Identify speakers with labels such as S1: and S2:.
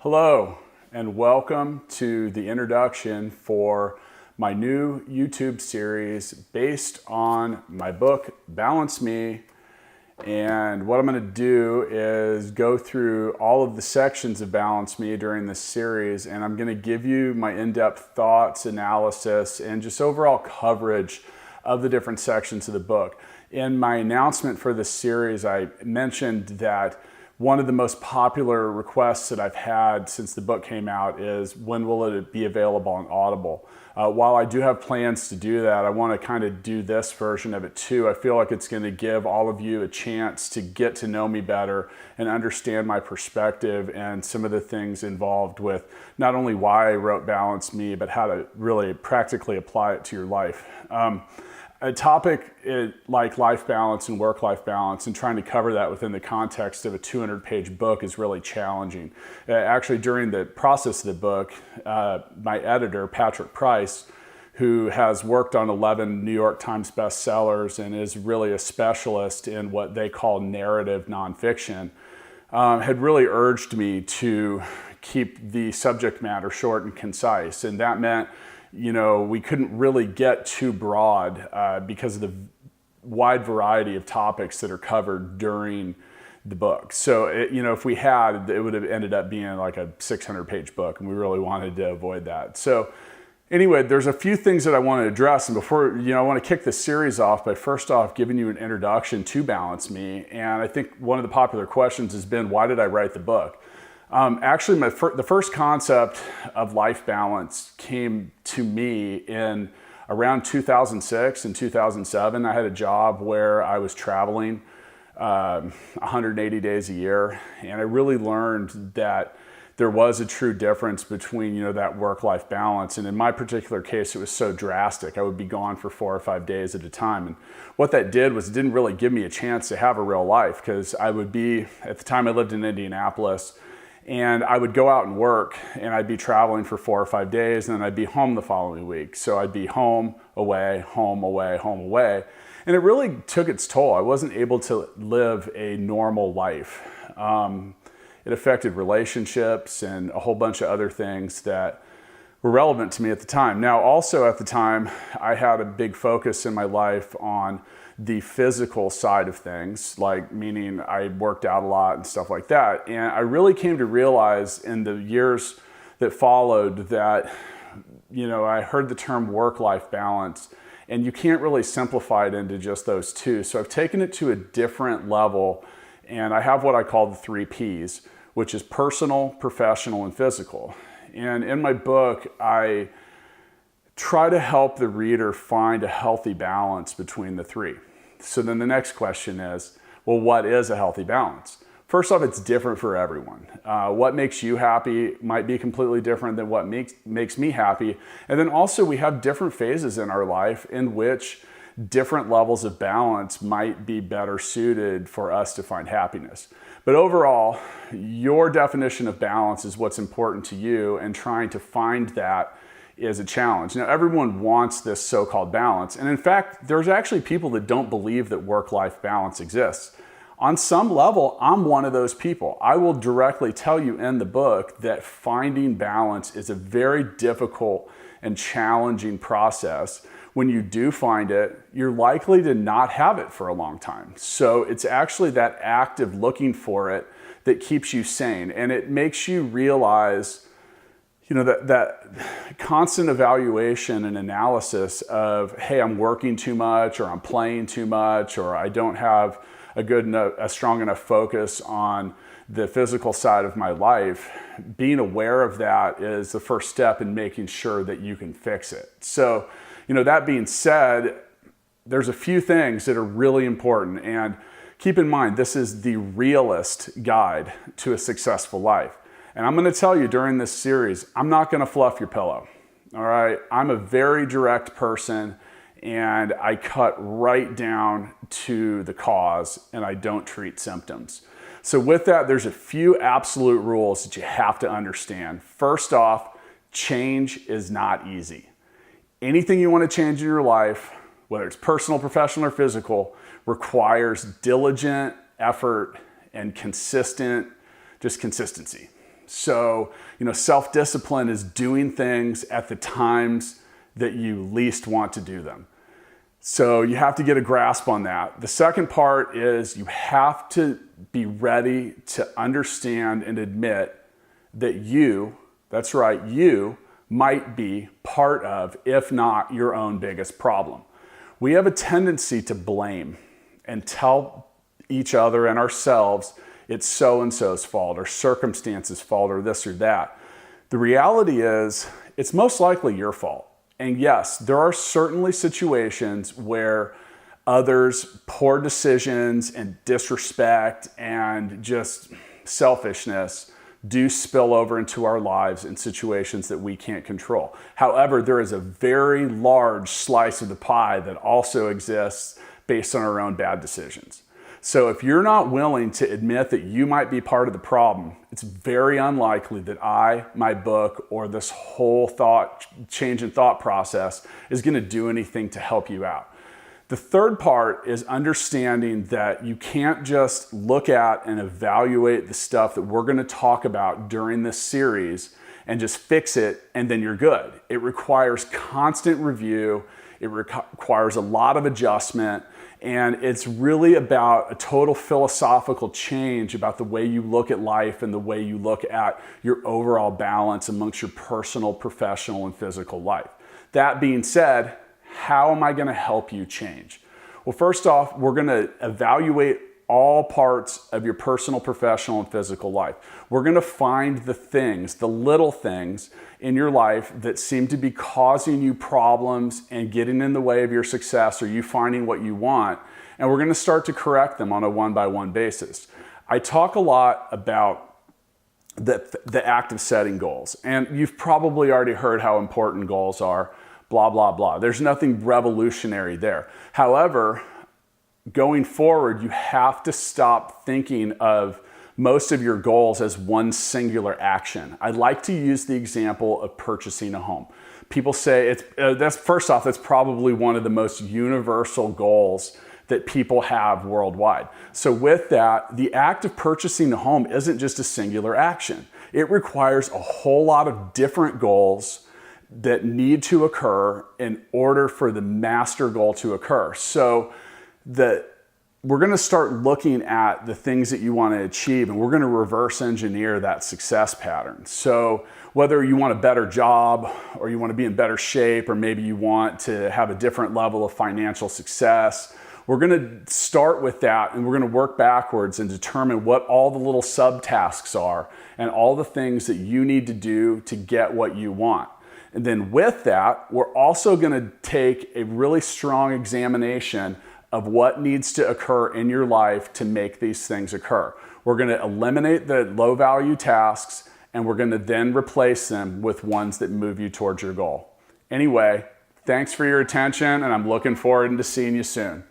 S1: Hello, and welcome to the introduction for my new YouTube series based on my book, Balance Me. And what I'm going to do is go through all of the sections of Balance Me during this series, and I'm going to give you my in-depth thoughts, analysis, and just overall coverage of the different sections of the book. In my announcement for this series, I mentioned that one of the most popular requests that I've had since the book came out is when will it be available on Audible? While I do have plans to do that, I want to kind of do this version of it too. I feel like it's going to give all of you a chance to get to know me better and understand my perspective and some of the things involved with not only why I wrote Balance Me, but how to really practically apply it to your life. A topic like life balance and work-life balance and trying to cover that within the context of a 200-page book is really challenging. Actually, during the process of the book, my editor, Patrick Price, who has worked on 11 New York Times bestsellers and is really a specialist in what they call narrative nonfiction, had really urged me to keep the subject matter short and concise. And that meant we couldn't really get too broad because of the wide variety of topics that are covered during the book. So, if we had, it would have ended up being like a 600-page book, and we really wanted to avoid that. So anyway, there's a few things that I want to address. And before, I want to kick this series off by first off giving you an introduction to Balance Me. And I think one of the popular questions has been, why did I write the book? Actually, the first concept of life balance came to me in around 2006 and 2007. I had a job where I was traveling 180 days a year, and I really learned that there was a true difference between that work-life balance. And in my particular case, it was so drastic. I would be gone for 4 or 5 days at a time. And what that did was it didn't really give me a chance to have a real life, because I would be, at the time I lived in Indianapolis, and I would go out and work, and I'd be traveling for 4 or 5 days, and then I'd be home the following week. So I'd be home, away, home, away, home, away. And it really took its toll. I wasn't able to live a normal life. It affected relationships and a whole bunch of other things that were relevant to me at the time. Now, also at the time, I had a big focus in my life on the physical side of things, meaning I worked out a lot and stuff like that. And I really came to realize in the years that followed that, I heard the term work-life balance, and you can't really simplify it into just those two. So I've taken it to a different level, and I have what I call the 3 Ps, which is personal, professional, and physical. And in my book, I try to help the reader find a healthy balance between the 3. So then the next question is, well, what is a healthy balance? First off, it's different for everyone. What makes you happy might be completely different than what makes me happy. And then also we have different phases in our life in which different levels of balance might be better suited for us to find happiness. But overall, your definition of balance is what's important to you, and trying to find that is a challenge. Now, everyone wants this so-called balance. And in fact, there's actually people that don't believe that work-life balance exists. On some level, I'm one of those people. I will directly tell you in the book that finding balance is a very difficult and challenging process. When you do find it, you're likely to not have it for a long time. So it's actually that act of looking for it that keeps you sane. And it makes you realize that constant evaluation and analysis of, hey, I'm working too much, or I'm playing too much, or I don't have a strong enough focus on the physical side of my life. Being aware of that is the first step in making sure that you can fix it. So, that being said, there's a few things that are really important. And keep in mind, this is the realist guide to a successful life. And I'm going to tell you during this series, I'm not going to fluff your pillow. All right. I'm a very direct person, and I cut right down to the cause, and I don't treat symptoms. So with that, there's a few absolute rules that you have to understand. First off, change is not easy. Anything you want to change in your life, whether it's personal, professional, or physical, requires diligent effort and consistency. So, self-discipline is doing things at the times that you least want to do them. So you have to get a grasp on that. The second part is you have to be ready to understand and admit that that's right, you might be part of, if not your own biggest problem. We have a tendency to blame and tell each other and ourselves it's so-and-so's fault or circumstances' fault or this or that. The reality is it's most likely your fault. And yes, there are certainly situations where others' poor decisions and disrespect and just selfishness do spill over into our lives in situations that we can't control. However, there is a very large slice of the pie that also exists based on our own bad decisions. So if you're not willing to admit that you might be part of the problem, it's very unlikely that my book, or this whole change in thought process is going to do anything to help you out. The third part is understanding that you can't just look at and evaluate the stuff that we're going to talk about during this series and just fix it and then you're good. It requires constant review. It requires a lot of adjustment. And it's really about a total philosophical change about the way you look at life and the way you look at your overall balance amongst your personal, professional, and physical life. That being said, how am I going to help you change? Well, first off, we're going to evaluate all parts of your personal, professional, and physical life. We're going to find the things, the little things in your life that seem to be causing you problems and getting in the way of your success or you finding what you want. And we're going to start to correct them on a one-by-one basis. I talk a lot about the act of setting goals. And you've probably already heard how important goals are, blah, blah, blah. There's nothing revolutionary there. However, going forward, you have to stop thinking of most of your goals as one singular action. I like to use the example of purchasing a home. People say that's probably one of the most universal goals that people have worldwide. So with that, the act of purchasing a home isn't just a singular action. It requires a whole lot of different goals that need to occur in order for the master goal to occur. So we're going to start looking at the things that you want to achieve, and we're going to reverse engineer that success pattern. So whether you want a better job or you want to be in better shape, or maybe you want to have a different level of financial success, we're going to start with that, and we're going to work backwards and determine what all the little subtasks are and all the things that you need to do to get what you want. And then with that, we're also going to take a really strong examination of what needs to occur in your life to make these things occur. We're going to eliminate the low value tasks, and we're going to then replace them with ones that move you towards your goal. Anyway, thanks for your attention, and I'm looking forward to seeing you soon.